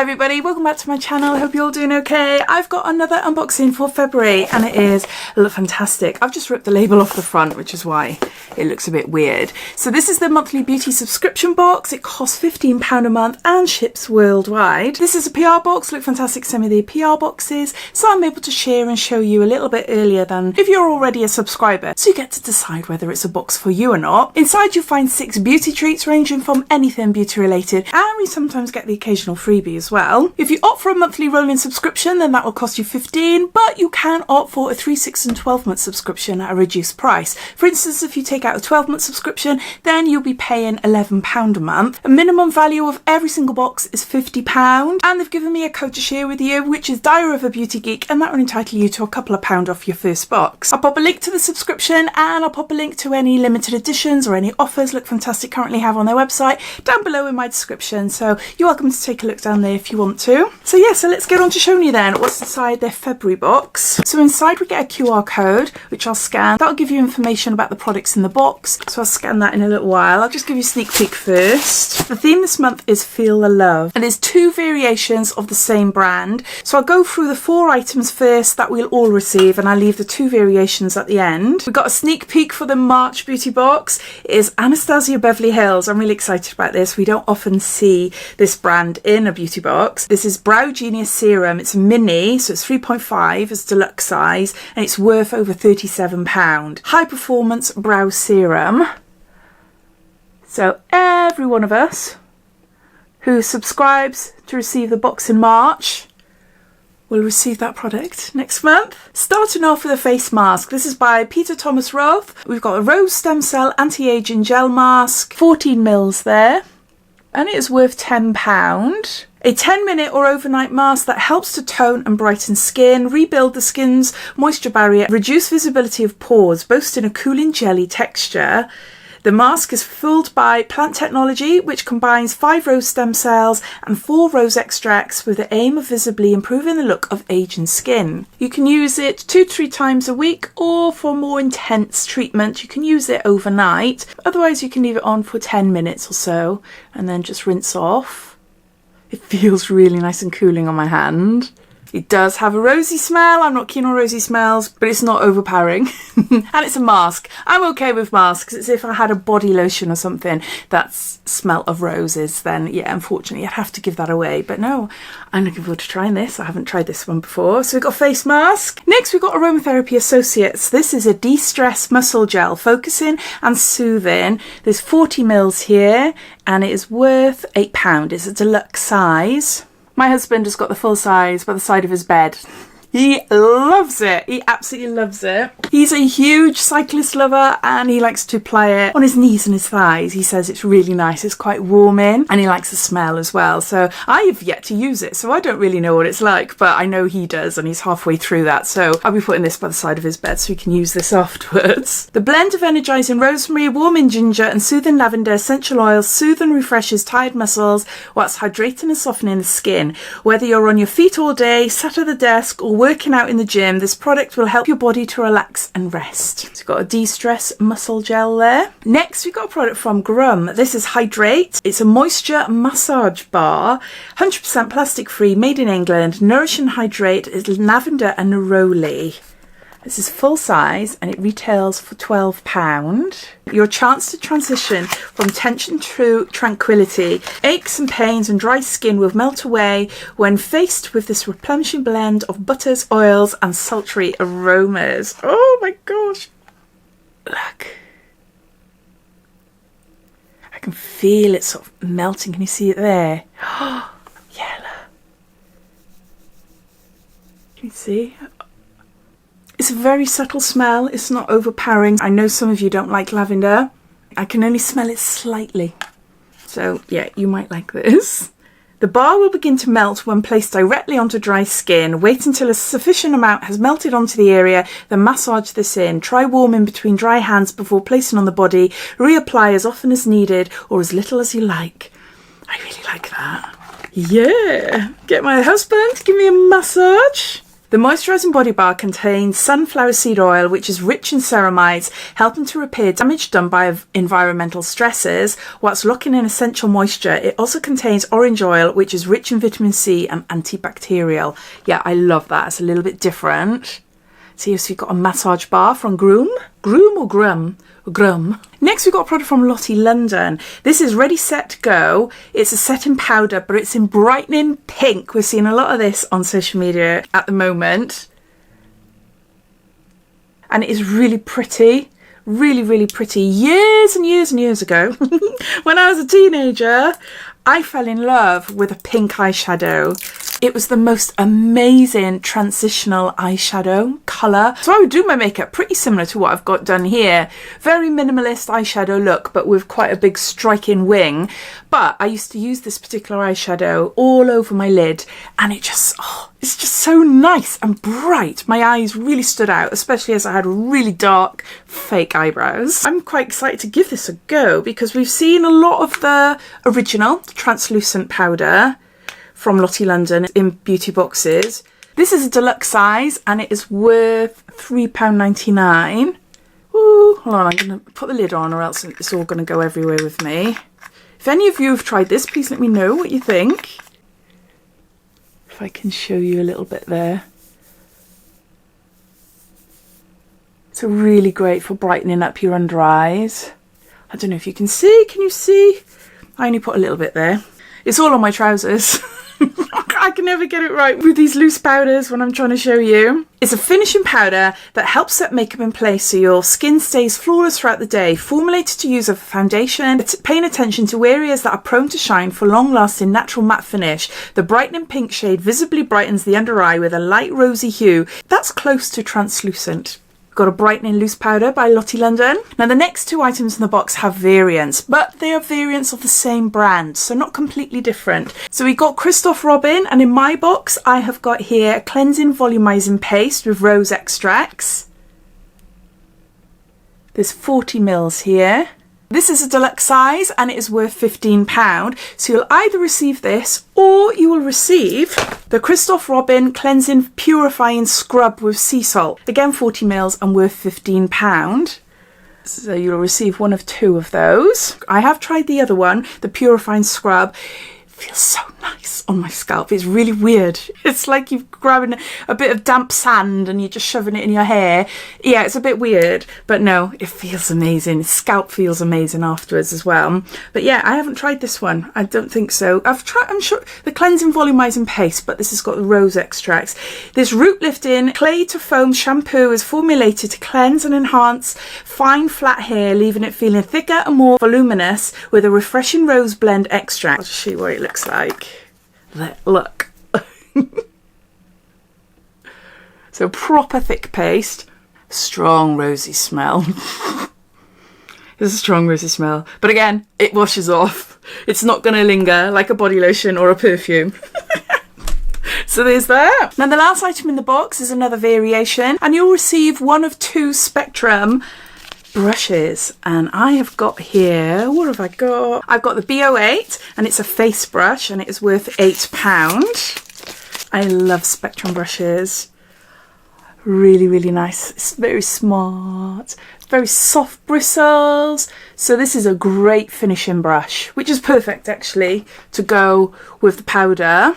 everybody, welcome back to my channel. I hope you're all doing okay. I've got another unboxing for February and it is Lookfantastic. I've just ripped the label off the front, which is why it looks a bit weird. So this is the monthly beauty subscription box. It costs £15 a month and ships worldwide. This is a PR box. Lookfantastic sent me the PR boxes, so I'm able to share and show you a little bit earlier than if you're already a subscriber. So you get to decide whether it's a box for you or not. Inside you'll find 6 beauty treats ranging from anything beauty related, and we sometimes get the occasional freebie as well. If you opt for a monthly rolling subscription, then that will cost you $15, but you can opt for a 3, 6 and 12 month subscription at a reduced price. For instance, if you take out a 12-month subscription, then you'll be paying £11 a month. A minimum value of every single box is £50, and they've given me a code to share with you, which is Diaryofabeautygeek, and that will entitle you to a couple of £2 off your first box. I'll pop a link to the subscription and I'll pop a link to any limited editions or any offers Lookfantastic currently have on their website down below in my description, so you're welcome to take a look down there if you want to. So yeah, so let's get on to showing you then what's inside their February box. So inside we get a QR code which I'll scan. That'll give you information about the products in the box, so I'll scan that in a little while. I'll just give you a sneak peek first. The theme this month is Feel the Love, and there's 2 variations of the same brand. So I'll go through the 4 items first that we'll all receive, and I'll leave the 2 variations at the end. We've got a sneak peek for the March beauty box. It is Anastasia Beverly Hills. I'm really excited about this. We don't often see this brand in a beauty box. This is Brow Genius Serum. It's mini, so it's 3.5 as deluxe size, and it's worth over £37. High performance brow serum. So every one of us who subscribes to receive the box in March will receive that product next month. Starting off with a face mask. This is by Thomas Roth. We've got a rose stem cell anti-aging gel mask, 14 mils there, and it is worth £10. A 10-minute or overnight mask that helps to tone and brighten skin, rebuild the skin's moisture barrier, reduce visibility of pores, boasting a cooling jelly texture. The mask is fueled by plant technology, which combines 5 rose stem cells and 4 rose extracts with the aim of visibly improving the look of aging skin. You can use it 2 to 3 times a week, or for more intense treatment, you can use it overnight. Otherwise, you can leave it on for 10 minutes or so and then just rinse off. It feels really nice and cooling on my hand. It does have a rosy smell. I'm not keen on rosy smells, but it's not overpowering. And it's a mask. I'm okay with masks. It's if I had a body lotion or something that smell of roses, then yeah, unfortunately I'd have to give that away. But no, I'm looking forward to trying this. I haven't tried this one before. So we've got a face mask. Next we've got Aromatherapy Associates. This is a de-stress muscle gel, focusing and soothing. There's 40 mils here and it is worth £8. It's a deluxe size. My husband has got the full size by the side of his bed. He loves it. He absolutely loves it. He's a huge cyclist lover and he likes to apply it on his knees and his thighs. He says it's really nice. It's quite warming and he likes the smell as well. So I have yet to use it, so I don't really know what it's like, but I know he does and he's halfway through that. So I'll be putting this by the side of his bed so he can use this afterwards. The blend of energizing rosemary, warming ginger and soothing lavender essential oils soothes and refreshes tired muscles whilst hydrating and softening the skin. Whether you're on your feet all day, sat at the desk or working out in the gym, this product will help your body to relax and rest. So we've got a de-stress muscle gel there. Next we've got a product from Grum. This is Hydrate. It's a moisture massage bar, 100% plastic free, made in England. Nourish and hydrate is lavender and neroli. This is full size and it retails for £12. Your chance to transition from tension to tranquility. Aches and pains and dry skin will melt away when faced with this replenishing blend of butters, oils and sultry aromas. Oh my gosh. Look. I can feel it sort of melting. Can you see it there? Oh, yeah. Can you see? It's a very subtle smell. It's not overpowering. I know some of you don't like lavender. I can only smell it slightly. So yeah, you might like this. The bar will begin to melt when placed directly onto dry skin. Wait until a sufficient amount has melted onto the area, then massage this in. Try warming between dry hands before placing on the body. Reapply as often as needed or as little as you like. I really like that. Yeah, get my husband to give me a massage. The moisturising body bar contains sunflower seed oil, which is rich in ceramides, helping to repair damage done by environmental stresses, whilst locking in essential moisture. It also contains orange oil, which is rich in vitamin C and antibacterial. Yeah, I love that. It's a little bit different. So you've got a massage bar from Grum. Grum or Grum? Grum. Next we've got a product from Lotty London. This is Ready Set Go. It's a setting powder, but it's in brightening pink. We're seeing a lot of this on social media at the moment. And it is really pretty. Really, really pretty. Years and years and years ago, when I was a teenager, I fell in love with a pink eyeshadow. It was the most amazing transitional eyeshadow colour. So I would do my makeup pretty similar to what I've got done here. Very minimalist eyeshadow look, but with quite a big striking wing. But I used to use this particular eyeshadow all over my lid, and it just, it's just so nice and bright. My eyes really stood out, especially as I had really dark fake eyebrows. I'm quite excited to give this a go because we've seen a lot of the original translucent powder from Lotty London in beauty boxes. This is a deluxe size and it is worth £3.99. Ooh, hold on, I'm going to put the lid on or else it's all going to go everywhere with me. If any of you have tried this, please let me know what you think. If I can show you a little bit there. It's really great for brightening up your under eyes. I don't know if you can see. Can you see? I only put a little bit there. It's all on my trousers. I can never get it right with these loose powders when I'm trying to show you. It's a finishing powder that helps set makeup in place so your skin stays flawless throughout the day. Formulated to use as a foundation, it's paying attention to areas that are prone to shine for long-lasting natural matte finish. The brightening pink shade visibly brightens the under eye with a light rosy hue that's close to translucent. Got a brightening loose powder by Lotty London. Now the next two items in the box have variants, but they are variants of the same brand, so not completely different. So we got Christophe Robin, and in my box I have got here a cleansing volumizing paste with rose extracts. There's 40 mils here. This is a deluxe size and it is worth £15. So you'll either receive this or you will receive the Christophe Robin Cleansing Purifying Scrub with Sea Salt. Again 40 mils and worth £15. So you'll receive one of two of those. I have tried the other one, the Purifying Scrub. It feels so nice on my scalp. It's really weird. It's like you're grabbing a bit of damp sand and you're just shoving it in your hair. Yeah, it's a bit weird, but no, it feels amazing. Scalp feels amazing afterwards as well. But yeah, I haven't tried this one. I don't think so. I've tried, I'm sure, the cleansing volumizing paste, but this has got the rose extracts. This root lifting clay to foam shampoo is formulated to cleanse and enhance fine flat hair, leaving it feeling thicker and more voluminous with a refreshing rose blend extract. I'll just show you what it looks like. Look. So proper thick paste, strong rosy smell. There's a strong rosy smell, but again, it washes off. It's not going to linger like a body lotion or a perfume. So there's that. Now the last item in the box is another variation, and you'll receive one of two Spectrum brushes, and I have got here, what have I got? I've got the B08 and it's a face brush and it is worth £8. I love Spectrum brushes. Really, really nice. It's very smart, very soft bristles. So this is a great finishing brush, which is perfect actually to go with the powder.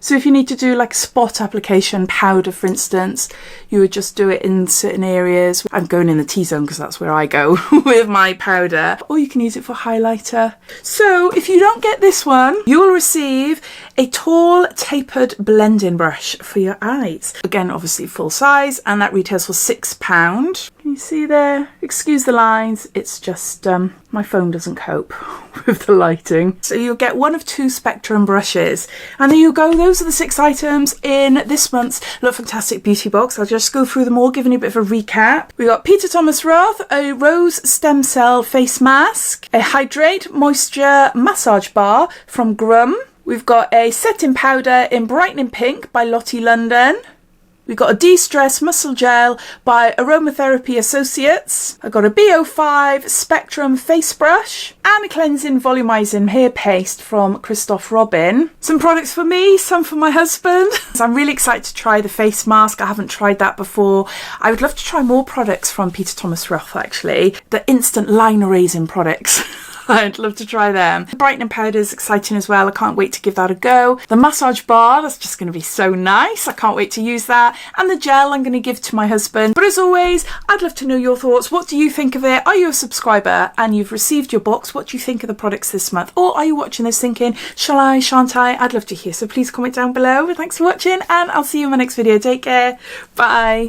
So if you need to do like a spot application powder, for instance, you would just do it in certain areas. I'm going in the T-zone because that's where I go with my powder. Or you can use it for highlighter. So if you don't get this one, you will receive a tall tapered blending brush for your eyes. Again, obviously full size, and that retails for £6. Can you see there? Excuse the lines. It's just my phone doesn't cope with the lighting. So you'll get one of two Spectrum brushes. And there you go. Those are the 6 items in this month's Lookfantastic beauty box. I'll just go through them all, giving you a bit of a recap. We got Thomas Roth, a rose stem cell face mask, a hydrate moisture massage bar from Grum. We've got a setting powder in brightening pink by Lotty London. We got a De-Stress Muscle Gel by Aromatherapy Associates. I got a BO5 Spectrum Face Brush and a Cleansing Volumizing Hair Paste from Christophe Robin. Some products for me, some for my husband. So I'm really excited to try the face mask. I haven't tried that before. I would love to try more products from Thomas Roth actually. The instant line erasing products. I'd love to try them. The brightening powder is exciting as well. I can't wait to give that a go. The massage bar, that's just going to be so nice. I can't wait to use that. And the gel I'm going to give to my husband. But as always, I'd love to know your thoughts. What do you think of it? Are you a subscriber and you've received your box? What do you think of the products this month? Or are you watching this thinking, shall I, shan't I? I'd love to hear. So please comment down below. Thanks for watching and I'll see you in my next video. Take care. Bye.